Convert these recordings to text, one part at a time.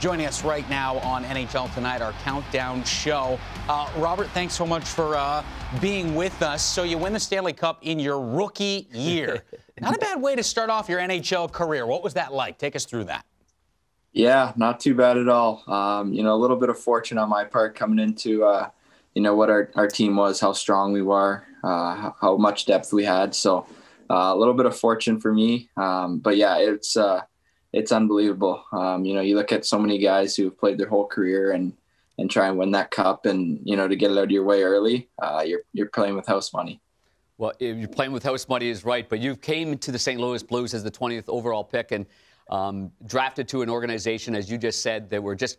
joining us right now on NHL Tonight, our countdown show. Robert, thanks so much for being with us. So you win the Stanley Cup in your rookie year. Not a bad way to start off your NHL career. What was that like? Take us through that. Yeah, not too bad at all. A little bit of fortune on my part coming into, what our team was, how strong we were, how much depth we had. So a little bit of fortune for me. But yeah, it's unbelievable. You look at so many guys who've played their whole career and try and win that cup, and to get it out of your way early, you're playing with house money. Well, you're playing with house money is right, but you came to the St. Louis Blues as the 20th overall pick and drafted to an organization, as you just said, that were just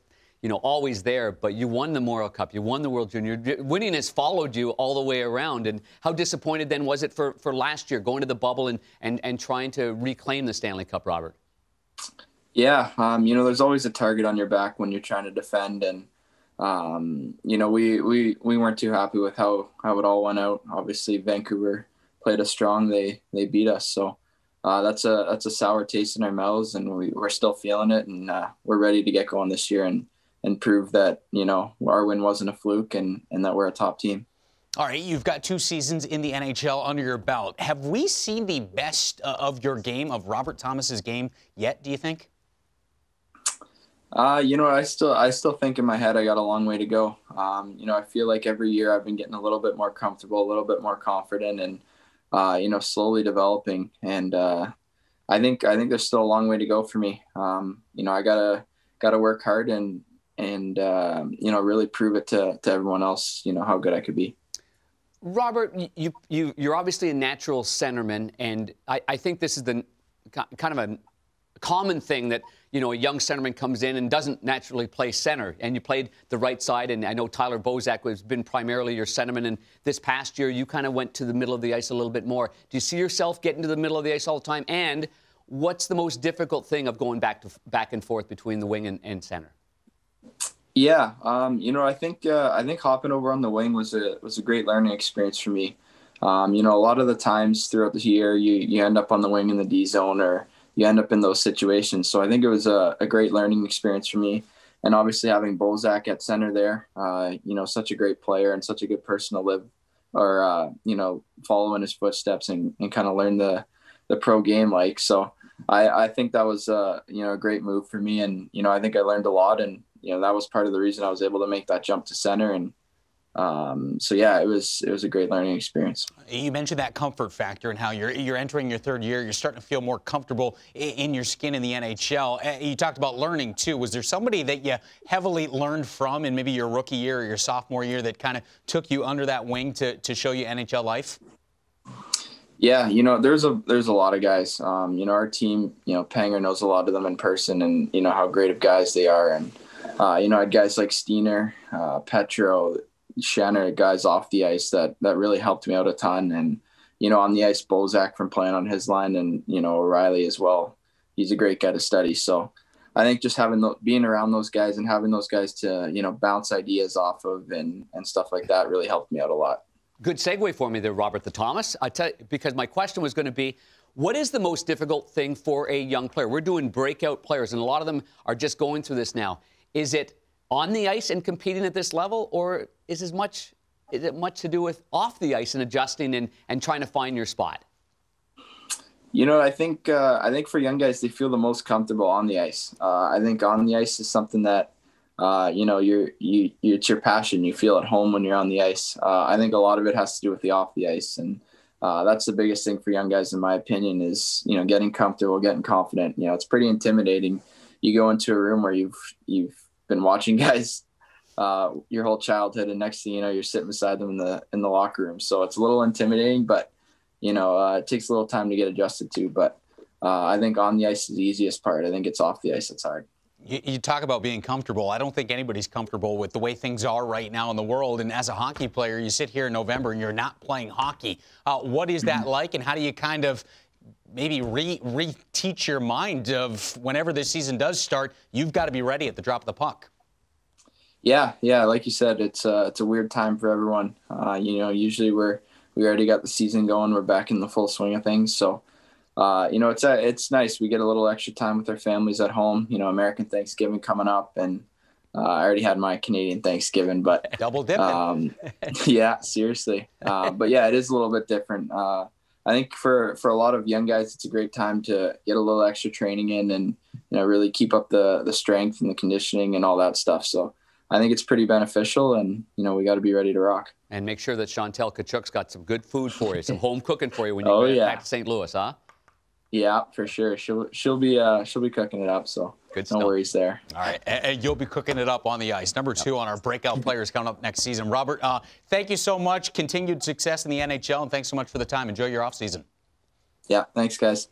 always there. But you won the Memorial Cup, you won the World Junior. Winning has followed you all the way around. And how disappointed then was it for last year, going to the bubble and trying to reclaim the Stanley Cup, Robert? Yeah, there's always a target on your back when you're trying to defend, and we weren't too happy with how it all went out. Obviously, Vancouver played us strong; they beat us, so that's a sour taste in our mouths, and we're still feeling it, and we're ready to get going this year and prove that our win wasn't a fluke and that we're a top team. All right, you've got 2 seasons in the NHL under your belt. Have we seen the best of your game, of Robert Thomas's game yet, do you think? I still think in my head I got a long way to go. I feel like every year I've been getting a little bit more comfortable, a little bit more confident, and slowly developing. And I think there's still a long way to go for me. I gotta work hard and really prove it to everyone else, how good I could be. Robert, you're obviously a natural centerman, and I think this is the kind of a common thing that a young centerman comes in and doesn't naturally play center, and you played the right side. And I know Tyler Bozak has been primarily your centerman, and this past year you kind of went to the middle of the ice a little bit more. Do you see yourself getting to the middle of the ice all the time? And what's the most difficult thing of going back and forth between the wing and center? Yeah, I think hopping over on the wing was a great learning experience for me. A lot of the times throughout the year, you end up on the wing in the D zone, or you end up in those situations. So I think it was a great learning experience for me. And obviously having Bozak at center there, such a great player and such a good person to live or, follow in his footsteps and kind of learn the pro game like. So I think that was, a great move for me. And, I think I learned a lot, and, that was part of the reason I was able to make that jump to center. And so yeah, it was a great learning experience. You mentioned that comfort factor and how you're entering your 3rd year. You're starting to feel more comfortable in your skin in the NHL. You talked about learning too. Was there somebody that you heavily learned from in maybe your rookie year or your sophomore year that kind of took you under that wing to show you NHL life? Yeah, there's a lot of guys. Our team, Panger knows a lot of them in person, and how great of guys they are. And I had guys like Steiner, Petro, Shanner, guys off the ice that really helped me out a ton. And, on the ice, Bozak from playing on his line, and, O'Reilly as well. He's a great guy to study. So I think just being around those guys and having those guys to, bounce ideas off of and stuff like that really helped me out a lot. Good segue for me there, Robert the Thomas. Because my question was going to be, what is the most difficult thing for a young player? We're doing breakout players, and a lot of them are just going through this now. Is it on the ice and competing at this level, or is it much to do with off the ice and adjusting and trying to find your spot? I think for young guys, they feel the most comfortable on the ice. I think on the ice is something that it's your passion. You feel at home when you're on the ice. I think a lot of it has to do with the off the ice, and that's the biggest thing for young guys, in my opinion, is getting comfortable, getting confident. It's pretty intimidating. You go into a room where you've been watching guys your whole childhood, and next thing you know, you're sitting beside them in the locker room. So it's a little intimidating, but it takes a little time to get adjusted to. But I think on the ice is the easiest part. I think it's off the ice that's hard. You talk about being comfortable. I don't think anybody's comfortable with the way things are right now in the world. And as a hockey player, you sit here in November and you're not playing hockey. What is that like, and how do you kind of maybe re-teach your mind of whenever this season does start, you've got to be ready at the drop of the puck? Yeah. Like you said, it's a weird time for everyone. Usually we already got the season going. We're back in the full swing of things. So, it's nice. We get a little extra time with our families at home. American Thanksgiving coming up, and I already had my Canadian Thanksgiving, but double dipping. Yeah, seriously. But yeah, it is a little bit different. I think for a lot of young guys, it's a great time to get a little extra training in and, really keep up the strength and the conditioning and all that stuff. So I think it's pretty beneficial, and, we got to be ready to rock. And make sure that Chantel Tkachuk's got some good food for you, some home cooking for you when you get back to St. Louis, huh? Yeah, for sure. She'll be cooking it up. So good stuff. No worries there. All right, and you'll be cooking it up on the ice. Number 2 on our breakout players coming up next season. Robert, thank you so much. Continued success in the NHL, and thanks so much for the time. Enjoy your off season. Yeah, thanks, guys.